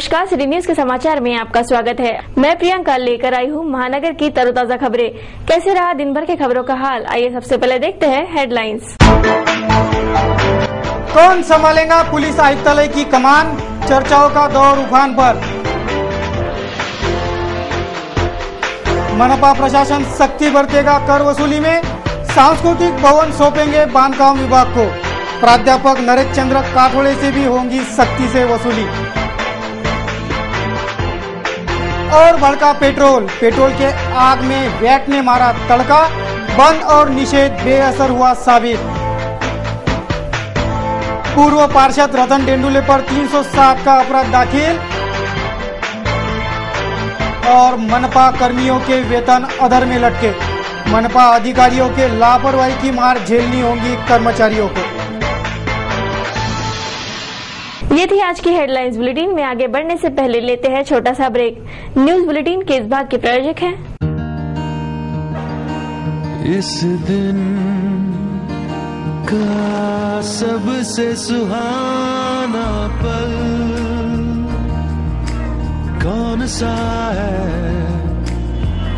नमस्कार, city news के समाचार में आपका स्वागत है। मैं प्रियंका लेकर आई हूँ महानगर की तरोताजा खबरें। कैसे रहा दिन भर के खबरों का हाल, आइए सबसे पहले देखते हैं हेडलाइंस। कौन संभालेगा पुलिस आयुक्तालय की कमान, चर्चाओं का दौर उफान पर। मनपा प्रशासन सख्ती बरतेगा कर वसूली में, सांस्कृतिक भवन सौंपेंगे बांधकाम विभाग को। प्राध्यापक नरेश चंद्र काठोड़े से भी होंगी सख्ती से वसूली। और भड़का पेट्रोल के आग में वैट ने मारा तड़का, बंद और निषेध बेअसर हुआ साबित। पूर्व पार्षद रतन डेंडुले पर 307 का अपराध दाखिल। और मनपा कर्मियों के वेतन अधर में लटके, मनपा अधिकारियों के लापरवाही की मार झेलनी होगी कर्मचारियों को। ये थी आज की हेडलाइंस। बुलेटिन में आगे बढ़ने से पहले लेते हैं छोटा सा ब्रेक। न्यूज बुलेटिन के इस भाग के प्रायोजक हैं इस दिन का सबसे सुहाना पल कौन सा है,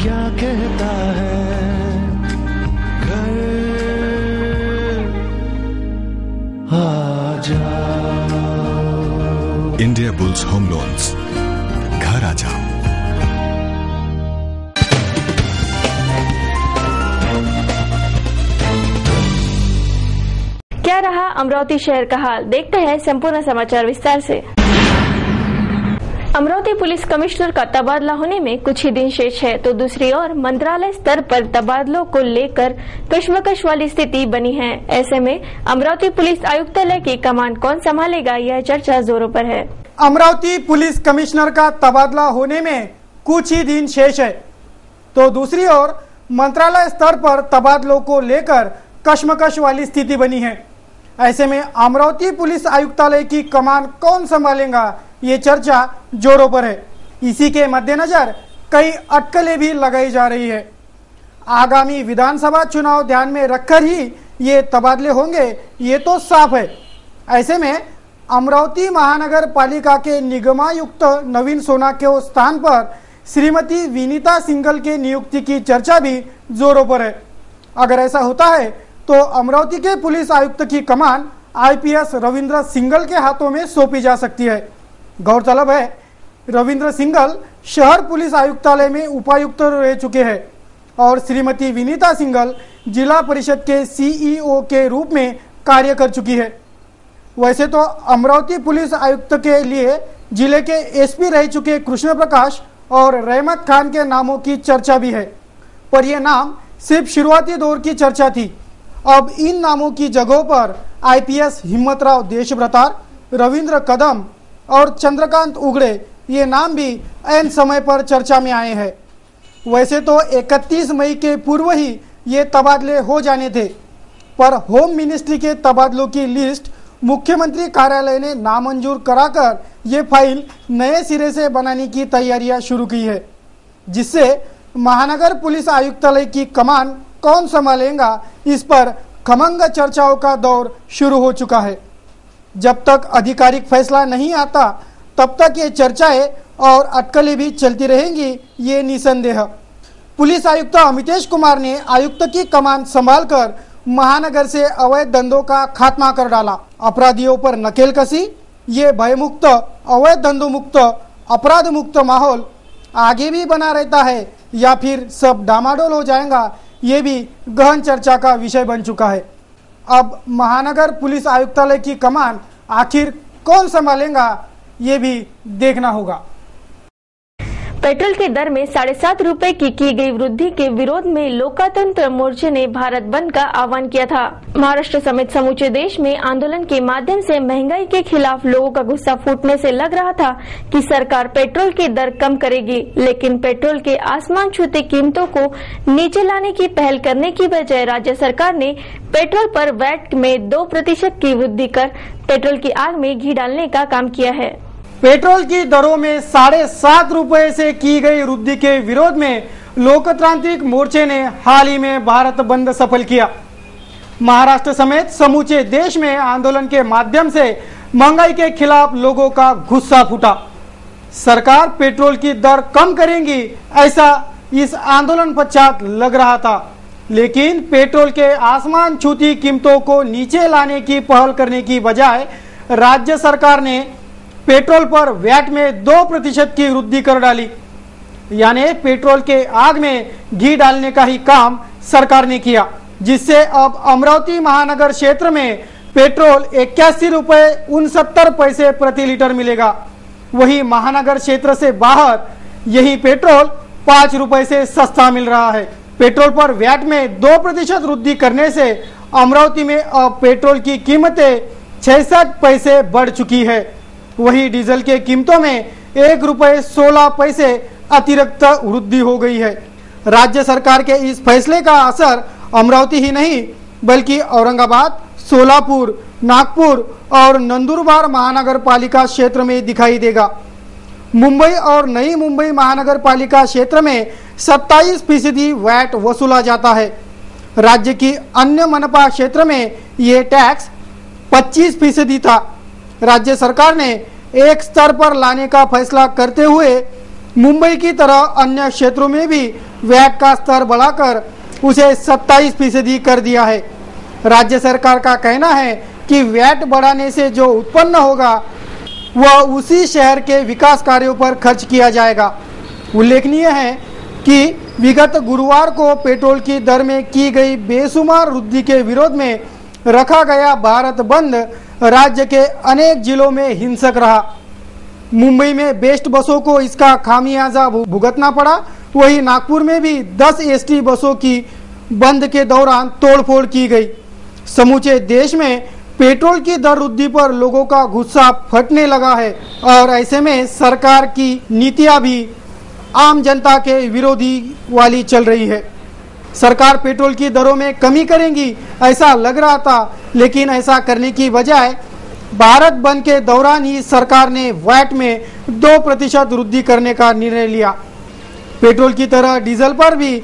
क्या कहता है घर आजा। इंडिया बुल्स होम लोन्स, घर आ जाओ। क्या रहा अमरावती शहर का हाल, देखते हैं संपूर्ण समाचार विस्तार से। अमरावती पुलिस कमिश्नर का तबादला होने में कुछ ही दिन शेष है, तो दूसरी ओर मंत्रालय स्तर पर तबादलों को लेकर कश्मकश वाली स्थिति बनी है। ऐसे में अमरावती पुलिस आयुक्तालय की कमान कौन संभालेगा, यह चर्चा जोरों पर है। अमरावती पुलिस कमिश्नर का तबादला होने में कुछ ही दिन शेष है, तो दूसरी ओर मंत्रालय स्तर पर तबादलों को लेकर कश्मकश वाली स्थिति बनी है। ऐसे में अमरावती पुलिस आयुक्तालय की कमान कौन संभालेगा, ये चर्चा जोरों पर है। इसी के मद्देनजर कई अटकलें भी लगाई जा रही है। आगामी विधानसभा चुनाव ध्यान में रखकर ही ये तबादले होंगे, ये तो साफ है। ऐसे में अमरावती महानगर पालिका के निगमायुक्त नवीन सोना के स्थान पर श्रीमती विनीता सिंघल के नियुक्ति की चर्चा भी जोरों पर है। अगर ऐसा होता है तो अमरावती के पुलिस आयुक्त की कमान आईपीएस रविंद्र सिंघल के हाथों में सौंपी जा सकती है। गौरतलब है, रविंद्र सिंघल शहर पुलिस आयुक्तालय में उपायुक्त रह चुके हैं और श्रीमती विनीता सिंघल जिला परिषद के सीईओ के रूप में कार्य कर चुकी है। वैसे तो अमरावती पुलिस आयुक्त के लिए जिले के एसपी रह चुके कृष्ण प्रकाश और रहमत खान के नामों की चर्चा भी है, पर यह नाम सिर्फ शुरुआती दौर की चर्चा थी। अब इन नामों की जगहों पर आईपीएस हिम्मतराव देशभ्रतार, रविंद्र कदम और चंद्रकांत उगड़े ये नाम भी ऐन समय पर चर्चा में आए हैं। वैसे तो 31 मई के पूर्व ही ये तबादले हो जाने थे, पर होम मिनिस्ट्री के तबादलों की लिस्ट मुख्यमंत्री कार्यालय ने नामंजूर कराकर ये फाइल नए सिरे से बनाने की तैयारियां शुरू की है, जिससे महानगर पुलिस आयुक्तालय की कमान कौन संभालेगा, इस पर खमंग चर्चाओं का दौर शुरू हो चुका है। जब तक आधिकारिक फैसला नहीं आता तब तक ये चर्चाएं और अटकलें भी चलती रहेंगी, ये निसंदेह। पुलिस आयुक्त अमितेश कुमार ने आयुक्त की कमान संभालकर महानगर से अवैध धंधों का खात्मा कर डाला। अपराधियों पर नकेल कसी, ये भयमुक्त, अवैध धंधों मुक्त, अपराध मुक्त माहौल आगे भी बना रहता है या फिर सब डामाडोल हो जाएगा, ये भी गहन चर्चा का विषय बन चुका है। अब महानगर पुलिस आयुक्तालय की कमान आखिर कौन संभालेगा, ये भी देखना होगा। पेट्रोल के दर में 7.5 रुपए की गई वृद्धि के विरोध में लोकतंत्र मोर्चे ने भारत बंद का आह्वान किया था। महाराष्ट्र समेत समूचे देश में आंदोलन के माध्यम से महंगाई के खिलाफ लोगों का गुस्सा फूटने से लग रहा था कि सरकार पेट्रोल की दर कम करेगी, लेकिन पेट्रोल के आसमान छूती कीमतों को नीचे लाने की पहल करने की बजाय राज्य सरकार ने पेट्रोल पर वैट में 2% की वृद्धि कर पेट्रोल की आग में घी डालने का काम किया है। पेट्रोल की दरों में 7.5 रुपए से की गई वृद्धि के विरोध में लोकतांत्रिक मोर्चे ने हाल ही में भारत बंद सफल किया। महाराष्ट्र समेत समूचे देश में आंदोलन के माध्यम से महंगाई के खिलाफ लोगों का गुस्सा फूटा। सरकार पेट्रोल की दर कम करेंगी, ऐसा इस आंदोलन पश्चात लग रहा था। लेकिन पेट्रोल के आसमान छूती कीमतों को नीचे लाने की पहल करने की बजाय राज्य सरकार ने पेट्रोल पर वैट में 2% की वृद्धि कर डाली। यानी पेट्रोल के आग में घी डालने का ही काम सरकार ने किया, जिससे अब अमरावती महानगर क्षेत्र में पेट्रोल 81 रुपये 69 पैसे प्रति लीटर मिलेगा। वही महानगर क्षेत्र से बाहर यही पेट्रोल 5 रुपए से सस्ता मिल रहा है। पेट्रोल पर वैट में 2% वृद्धि करने से अमरावती में अब पेट्रोल की कीमतें 66 पैसे बढ़ चुकी है। वही डीजल के कीमतों में 1 रुपये 16 पैसे अतिरिक्त वृद्धि हो गई है। राज्य सरकार के इस फैसले का असर अमरावती ही नहीं बल्कि औरंगाबाद, सोलापुर, नागपुर और नंदुरबार महानगर पालिका क्षेत्र में दिखाई देगा। मुंबई और नई मुंबई महानगर पालिका क्षेत्र में 27% वैट वसूला जाता है। राज्य की अन्य मनपा क्षेत्र में ये टैक्स 25% था। राज्य सरकार ने एक स्तर पर लाने का फैसला करते हुए मुंबई की तरह अन्य क्षेत्रों में भी वैट का स्तर बढ़ाकर उसे 27% कर दिया है। राज्य सरकार का कहना है कि वैट बढ़ाने से जो उत्पन्न होगा वह उसी शहर के विकास कार्यों पर खर्च किया जाएगा। उल्लेखनीय है कि विगत गुरुवार को पेट्रोल की दर में की गई बेशुमार वृद्धि के विरोध में रखा गया भारत बंद राज्य के अनेक जिलों में हिंसक रहा। मुंबई में बेस्ट बसों को इसका खामियाजा भुगतना पड़ा। वही नागपुर में भी 10 एसटी बसों की बंद के दौरान तोड़फोड़ की गई। समूचे देश में पेट्रोल की दर वृद्धि पर लोगों का गुस्सा फटने लगा है और ऐसे में सरकार की नीतियां भी आम जनता के विरोधी वाली चल रही है। सरकार पेट्रोल की दरों में कमी करेंगी ऐसा लग रहा था, लेकिन ऐसा करने की बजाय भारत बंद के दौरान ही सरकार ने वैट में 2% वृद्धि करने का निर्णय लिया। पेट्रोल की तरह डीजल पर भी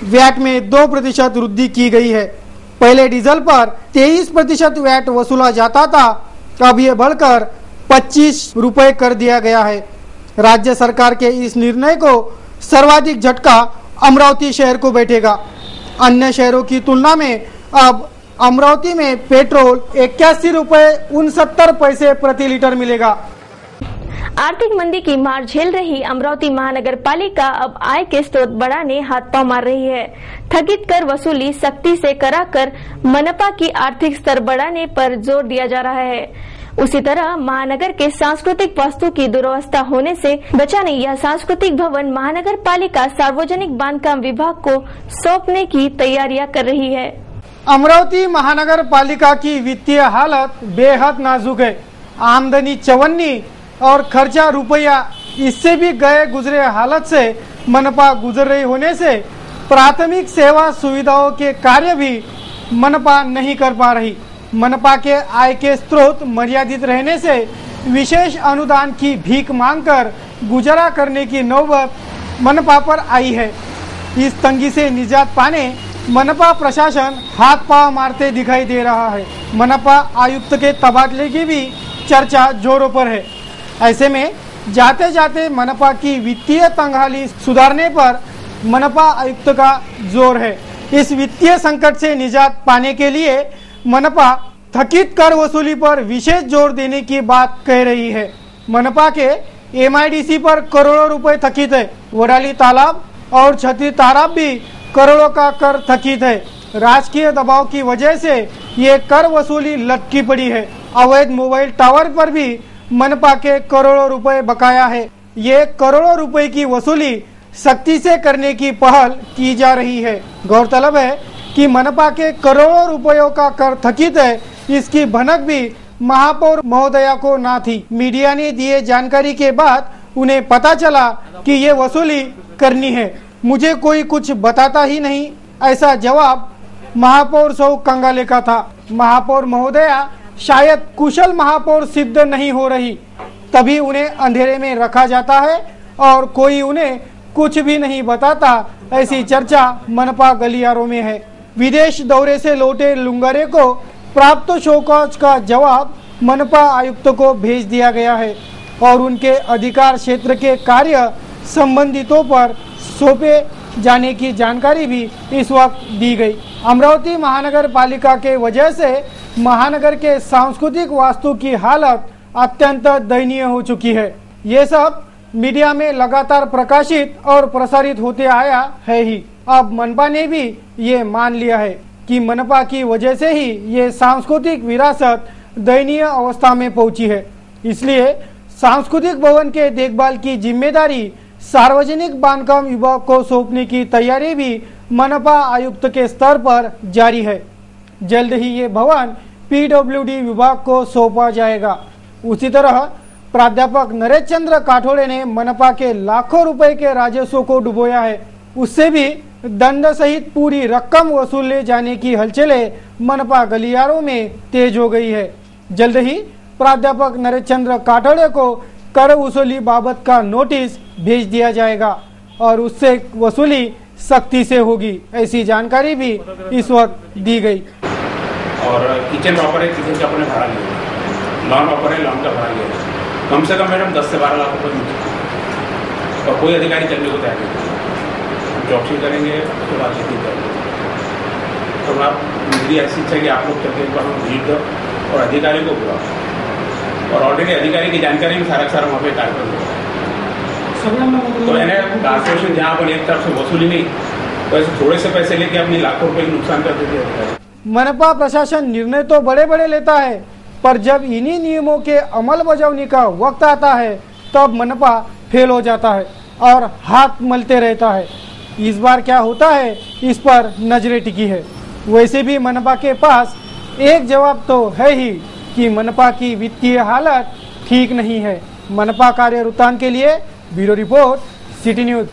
वैट में 2% वृद्धि की गई है। पहले डीजल पर 23% वैट वसूला जाता था, अब ये बढ़कर 25 रुपए कर दिया गया है। राज्य सरकार के इस निर्णय को सर्वाधिक झटका अमरावती शहर को बैठेगा। अन्य शहरों की तुलना में अब अमरावती में पेट्रोल 81 रुपये 69 पैसे प्रति लीटर मिलेगा। आर्थिक मंदी की मार झेल रही अमरावती महानगर पालिका अब आय के स्रोत बढ़ाने हाथ पांव मार रही है। थकित कर वसूली सख्ती से कराकर मनपा की आर्थिक स्तर बढ़ाने पर जोर दिया जा रहा है। उसी तरह महानगर के सांस्कृतिक वस्तु की दुरवस्था होने से बचाने यह सांस्कृतिक भवन महानगर पालिका सार्वजनिक बांधकाम विभाग को सौंपने की तैयारियां कर रही है। अमरावती महानगर पालिका की वित्तीय हालत बेहद नाजुक है। आमदनी चवन्नी और खर्चा रुपया, इससे भी गए गुजरे हालत से मनपा गुजर रही होने से प्राथमिक सेवा सुविधाओं के कार्य भी मनपा नहीं कर पा रही। मनपा के आय के स्रोत मर्यादित रहने से विशेष अनुदान की भीख मांगकर गुजारा करने की नौबत मनपा पर आई है। इस तंगी से निजात पाने मनपा प्रशासन हाथ पांव मारते दिखाई दे रहा है। मनपा आयुक्त के तबादले की भी चर्चा जोरों पर है। ऐसे में जाते जाते मनपा की वित्तीय तंगहाली सुधारने पर मनपा आयुक्त का जोर है। इस वित्तीय संकट से निजात पाने के लिए मनपा थकित कर वसूली पर विशेष जोर देने की बात कह रही है। मनपा के MIDC पर करोड़ों रुपए थकित है। वडाली तालाब और छतरी तालाब भी करोड़ों का कर थकित है। राजकीय दबाव की वजह से ये कर वसूली लटकी पड़ी है। अवैध मोबाइल टावर पर भी मनपा के करोड़ों रुपए बकाया है। ये करोड़ों रुपए की वसूली सख्ती से करने की पहल की जा रही है। गौरतलब है कि मनपा के करोड़ों रुपयों का कर थकित है, इसकी भनक भी महापौर महोदया को ना थी। मीडिया ने दिए जानकारी के बाद उन्हें पता चला कि ये वसूली करनी है। मुझे कोई कुछ बताता ही नहीं, ऐसा जवाब महापौर सौ कंगाले का था। महापौर महोदया शायद कुशल महापौर सिद्ध नहीं हो रही, तभी उन्हें अंधेरे में रखा जाता है और कोई उन्हें कुछ भी नहीं बताता, ऐसी चर्चा मनपा गलियारों में है। विदेश दौरे से लौटे लुंगारे को प्राप्त शोकॉज का जवाब मनपा आयुक्त को भेज दिया गया है और उनके अधिकार क्षेत्र के कार्य संबंधितों पर सौंपे जाने की जानकारी भी इस वक्त दी गई। अमरावती महानगर पालिका के वजह से महानगर के सांस्कृतिक वास्तु की हालत अत्यंत दयनीय हो चुकी है। ये सब मीडिया में लगातार प्रकाशित और प्रसारित होते आया है ही। अब मनपा ने भी ये मान लिया है कि मनपा की वजह से ही ये सांस्कृतिक विरासत दयनीय अवस्था में पहुंची है। इसलिए सांस्कृतिक भवन के देखभाल की जिम्मेदारी सार्वजनिक बांधकाम विभाग को सौंपने की तैयारी भी मनपा आयुक्त के स्तर पर जारी है। जल्द ही ये भवन पीडब्ल्यूडी विभाग को सौंपा जाएगा। उसी तरह प्राध्यापक नरेश चंद्र काठोड़े ने मनपा के लाखों रुपए के राजस्व को डुबोया है। उससे भी दंड सहित पूरी रकम वसूले जाने की हलचलें मनपा गलियारों में तेज हो गई है। जल्द ही प्राध्यापक नरेश चंद्र काठोड़े को कर वसूली बाबत का नोटिस भेज दिया जाएगा और उससे वसूली सख्ती से होगी, ऐसी जानकारी भी इस वक्त दी गई। और किचन प्रॉपर है, किचन का अपने भाड़ा लिया, लॉन प्रॉपर है, लॉन का भाड़ा लिया, कम से कम मैडम 10 से 12 लाख रुपए मिलते और कोई अधिकारी चलने को तैयार नहीं। चौकसी करेंगे उसके बाद खेती करेंगे। तो आप मेरी ऐसी इच्छा है कि आप लोग चलते एक बार विजिट दो और अधिकारी को बुलाओ और ऑलरेडी अधिकारी की जानकारी में सारा वहाँ पे कार्यक्रम होगा। तो मैंने कॉर्पोरेशन जहाँ पर एक तरफ से वसूली नहीं, तो ऐसे थोड़े से पैसे लेके अपने लाखों रुपए की नुकसान कर देते हैं। मनपा प्रशासन निर्णय तो बड़े बड़े लेता है, पर जब इन्हीं नियमों के अमल बजावनी का वक्त आता है तब मनपा फेल हो जाता है और हाथ मलते रहता है। इस बार क्या होता है, इस पर नजरें टिकी है। वैसे भी मनपा के पास एक जवाब तो है ही कि मनपा की वित्तीय हालत ठीक नहीं है। मनपा कार्य वृत्तांत के लिए ब्यूरो रिपोर्ट, सिटी न्यूज।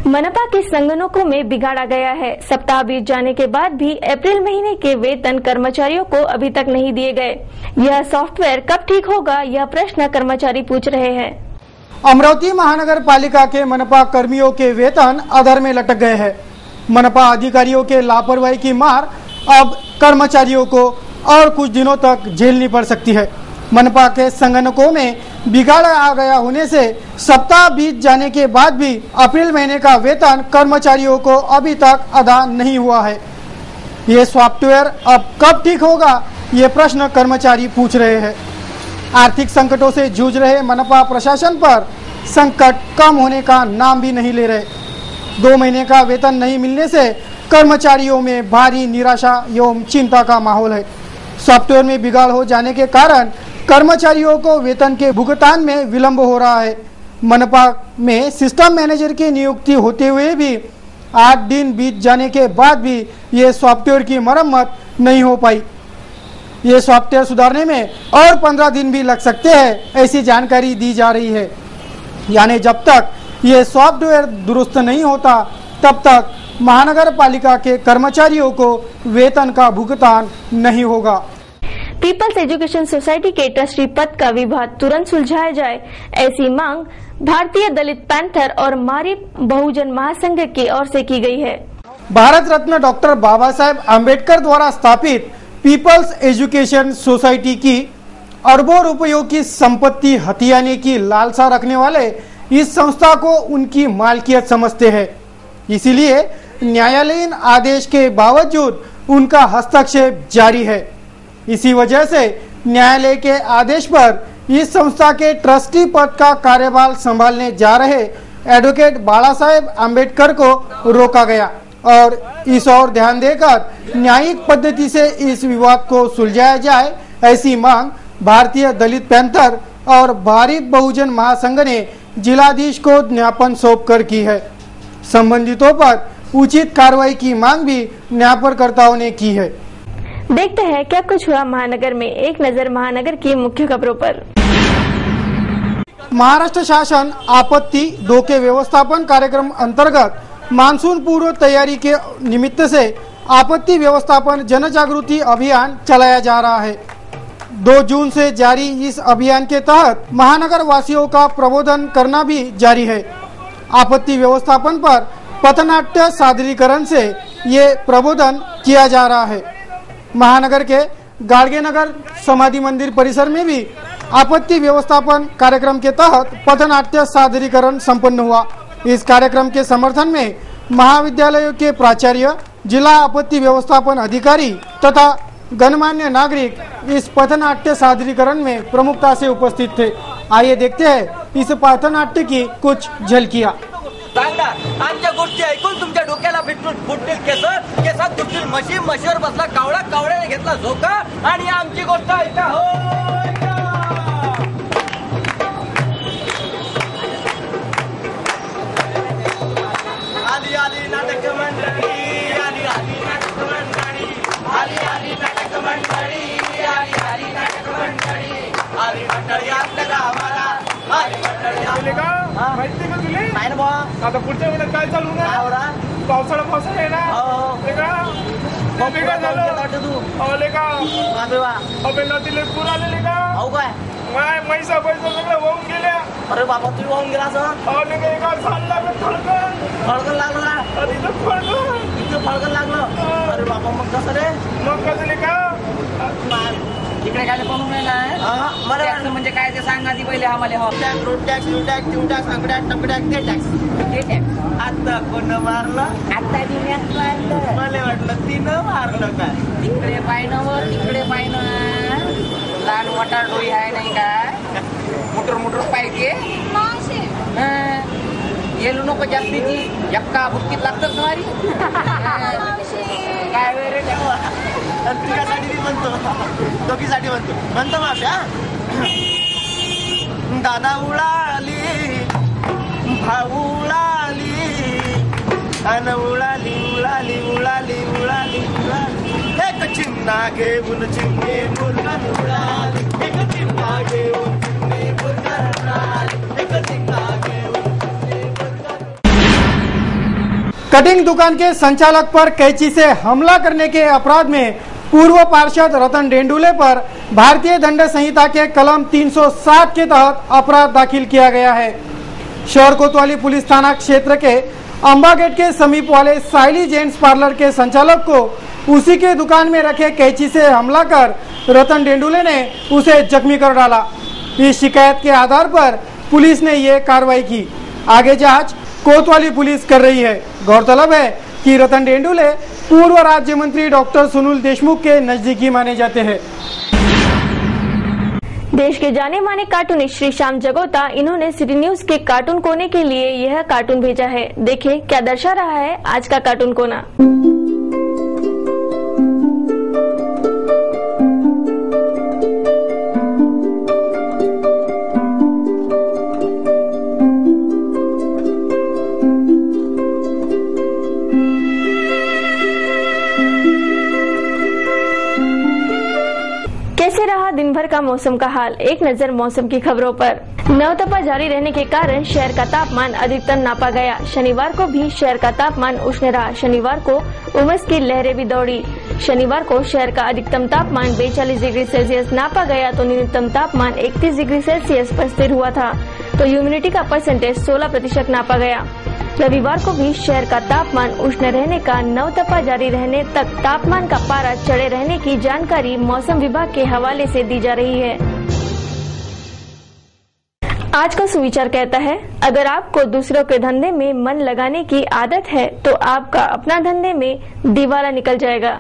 मनपा के संगणकों में बिगाड़ा गया है। सप्ताह बीत जाने के बाद भी अप्रैल महीने के वेतन कर्मचारियों को अभी तक नहीं दिए गए। यह सॉफ्टवेयर कब ठीक होगा, यह प्रश्न कर्मचारी पूछ रहे हैं। अमरावती महानगर पालिका के मनपा कर्मियों के वेतन अधर में लटक गए हैं। मनपा अधिकारियों के लापरवाही की मार अब कर्मचारियों को और कुछ दिनों तक झेलनी पड़ सकती है। मनपा के संगणकों में बिगाड़ आ गया होने से सप्ताह बीत जाने के बाद भी अप्रैल महीने का वेतन कर्मचारियों को अभी तक अदा नहीं हुआ है। ये सॉफ्टवेयर अब कब ठीक होगा, ये प्रश्न कर्मचारी पूछ रहे हैं। आर्थिक संकटों से जूझ रहे मनपा प्रशासन पर संकट कम होने का नाम भी नहीं ले रहे। 2 महीने का वेतन नहीं मिलने से कर्मचारियों में भारी निराशा एवं चिंता का माहौल है। सॉफ्टवेयर में बिगाड़ हो जाने के कारण कर्मचारियों को वेतन के भुगतान में विलंब हो रहा है। मनपा में सिस्टम मैनेजर की नियुक्ति होते हुए भी 8 दिन बीत जाने के बाद भी ये सॉफ्टवेयर की मरम्मत नहीं हो पाई। ये सॉफ्टवेयर सुधारने में और 15 दिन भी लग सकते हैं, ऐसी जानकारी दी जा रही है। यानी जब तक ये सॉफ्टवेयर दुरुस्त नहीं होता तब तक महानगर पालिका के कर्मचारियों को वेतन का भुगतान नहीं होगा। पीपल्स एजुकेशन सोसाइटी के ट्रस्टी पद का विवाद तुरंत सुलझाया जाए, ऐसी मांग भारतीय दलित पैंथर और मारी बहुजन महासंघ की ओर से की गई है। भारत रत्न डॉक्टर बाबा साहेब आम्बेडकर द्वारा स्थापित पीपल्स एजुकेशन सोसाइटी की अरबों रुपयों की संपत्ति हथियाने की लालसा रखने वाले इस संस्था को उनकी मालकियत समझते हैं। इसीलिए न्यायालयीन आदेश के बावजूद उनका हस्तक्षेप जारी है। इसी वजह से न्यायालय के आदेश पर इस संस्था के ट्रस्टी पद का कार्यभार संभालने जा रहे एडवोकेट बाला साहेब आम्बेडकर को रोका गया और इस ओर ध्यान देकर न्यायिक पद्धति से इस विवाद को सुलझाया जाए, ऐसी मांग भारतीय दलित पैंथर और भारिप बहुजन महासंघ ने जिलाधीश को ज्ञापन सौंप कर की है। संबंधितों पर उचित कार्रवाई की मांग भी ज्ञापनकर्ताओं ने की है। देखते हैं क्या कुछ हुआ महानगर में। एक नजर महानगर की मुख्य खबरों पर। महाराष्ट्र शासन आपत्ति 2 के व्यवस्थापन कार्यक्रम अंतर्गत मानसून पूर्व तैयारी के निमित्त से आपत्ति व्यवस्थापन जन जागृति अभियान चलाया जा रहा है। 2 जून से जारी इस अभियान के तहत महानगर वासियों का प्रबोधन करना भी जारी है। आपत्ति व्यवस्थापन पर पथनाट्य सादरीकरण से ये प्रबोधन किया जा रहा है। महानगर के गाड़गे नगर समाधि मंदिर परिसर में भी आपत्ति व्यवस्थापन कार्यक्रम के तहत पथनाट्य सादरीकरण संपन्न हुआ। इस कार्यक्रम के समर्थन में महाविद्यालयों के प्राचार्य, जिला आपत्ति व्यवस्थापन अधिकारी तथा गणमान्य नागरिक इस पथनाट्य सादरीकरण में प्रमुखता से उपस्थित थे। आइए देखते हैं इस पथनाट्य की कुछ झलकियां। आमच्या गोष्टी ऐकून तुमच्या डोक्याला फुटतील केसात फुटतील म्हशीवर बसला कावळा, कावळ्याने घेतला झोका आणि आमची गोष्ट ऐका हो। आली आली नाटक मंडळी, आली आली नाटक मंडळी, आली आली नाटक मंडळी, आली आली नाटक मंडळी, आली मंडळी आपल्या गावाला, आली मंडळी आपल्या माहिती का तुला? नाही ना बुवा. आता पुढच्या महिन्यात काय चालू ना? पावसाळा आहे ना? काय झालं? आले का? अबे नदीला पूर आलेले का? काय म्हैसा पैसा सगळं वाहून गेल्या. अरे बाबा तू वाहून गेला आले का? एका झाड लागलं फळकन लागलं तिथं फळकन लागलं. अरे बाबा मग कसं रे? मग कसं का? इकडे काय बनवून मला म्हणजे काय ते सांगा ती पहिले आम्हाला. Road tax, U tax, T tax, अंगड्या टपड्याक ते टॅक्स. आता कोण मारलं? आता तिने मारलं. मला वाटलं तिनं मारलं काय. तिकडे पायनावर तिकडे पायनं लहान मोठा डोई आहे नाही काय. मोटर पाहिजे येलो नको जास्तीची एक्का बुक्कीत लागतं तुम्हारी काय वेळ रे तुझ्यासाठी म्हणतो, दोघीसाठी म्हणतो मावश्या. दादा उडाली, भाऊ उडाली, अन उडाली उडाली उडाली उडाली उडाली. एक चिमणा घेऊन चिमणे मुरगन उडाली, एक चिमणा घेऊन चिमणे मुरगन उडाली, एक चिमणा घेऊन. कटिंग दुकान के संचालक पर कैंची से हमला करने के अपराध में पूर्व पार्षद रतन डेंडुले पर भारतीय दंड संहिता के कलम 307 के तहत अपराध दाखिल किया गया है। शहर कोतवाली पुलिस थाना क्षेत्र के अंबा गेट के समीप वाले साइली जेंट्स पार्लर के संचालक को उसी के दुकान में रखे कैंची से हमला कर रतन डेंडुले ने उसे जख्मी कर डाला। इस शिकायत के आधार पर पुलिस ने ये कार्रवाई की। आगे जांच कोतवाली पुलिस कर रही है। गौरतलब है कि रतन डेंडुले पूर्व राज्य मंत्री डॉक्टर सुनील देशमुख के नजदीकी माने जाते हैं। देश के जाने माने कार्टूनिस्ट श्री श्याम जगोता, इन्होंने सिटी न्यूज के कार्टून कोने के लिए यह कार्टून भेजा है। देखिए क्या दर्शा रहा है आज का कार्टून कोना। कैसे रहा दिन भर का मौसम का हाल, एक नजर मौसम की खबरों पर। नवतपा जारी रहने के कारण शहर का तापमान अधिकतम नापा गया। शनिवार को भी शहर का तापमान उष्ण रहा। शनिवार को उमस की लहरें भी दौड़ी। शनिवार को शहर का अधिकतम तापमान 42 डिग्री सेल्सियस नापा गया तो न्यूनतम तापमान 31 डिग्री सेल्सियस पर स्थिर हुआ था। तो ह्यूमिडिटी का परसेंटेज 16% नापा गया। रविवार को भी शहर का तापमान उष्ण रहने का, नवतपा जारी रहने तक तापमान का पारा चढ़े रहने की जानकारी मौसम विभाग के हवाले से दी जा रही है। आज का सुविचार कहता है, अगर आपको दूसरों के धंधे में मन लगाने की आदत है तो आपका अपना धंधे में दिवाला निकल जाएगा।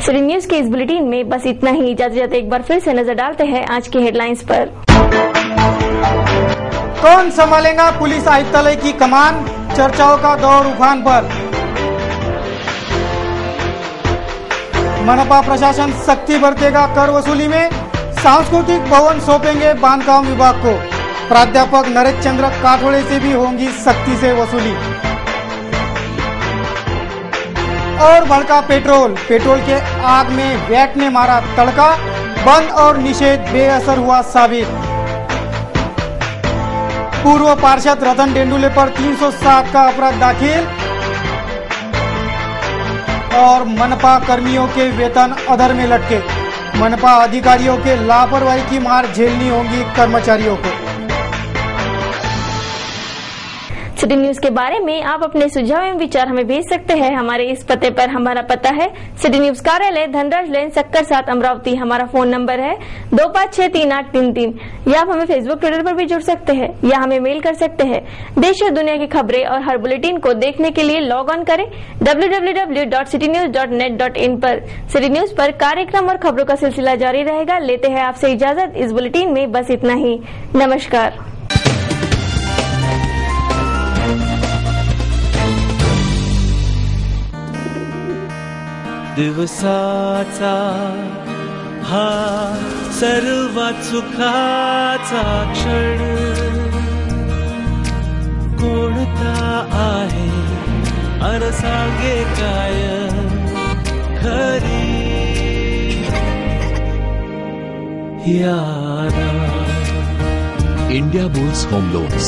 सिटी न्यूज के इस बुलेटिन में बस इतना ही। जाते जाते एक बार फिर से नजर डालते हैं आज की हेडलाइंस पर। कौन संभालेगा पुलिस आयुक्तालय की कमान, चर्चाओं का दौर उफान पर। मनपा प्रशासन सख्ती बरतेगा कर वसूली में, सांस्कृतिक भवन सौंपेंगे बांधकाम विभाग को। प्राध्यापक नरेश चंद्र काठोड़े से भी होंगी सख्ती से वसूली। और भड़का पेट्रोल के आग में वैट ने मारा तड़का, बंद और निषेध बेअसर हुआ साबित। पूर्व पार्षद रतन डेंडुले पर 307 का अपराध दाखिल। और मनपा कर्मियों के वेतन अधर में लटके। मनपा अधिकारियों के लापरवाही की मार झेलनी होगी कर्मचारियों को। सिटी न्यूज के बारे में आप अपने सुझाव एवं विचार हमें भेज सकते हैं हमारे इस पते पर। हमारा पता है सिटी न्यूज कार्यालय, धनराज लेन, सक्कर 7, अमरावती। हमारा फोन नंबर है 25638333। या आप हमें फेसबुक, ट्विटर पर भी जुड़ सकते हैं या हमें मेल कर सकते हैं। देश और दुनिया की खबरें और हर बुलेटिन को देखने के लिए लॉग ऑन करें www.citynews.net.in पर। सिटी न्यूज पर कार्यक्रम और खबरों का सिलसिला जारी रहेगा। लेते हैं आपसे इजाजत इस बुलेटिन में। बस इतना ही। नमस्कार। दिवसाचा हा सर्वात सुखाचा क्षण कोणता आहे अन सांगे काय खरी याद। India bulls home loans,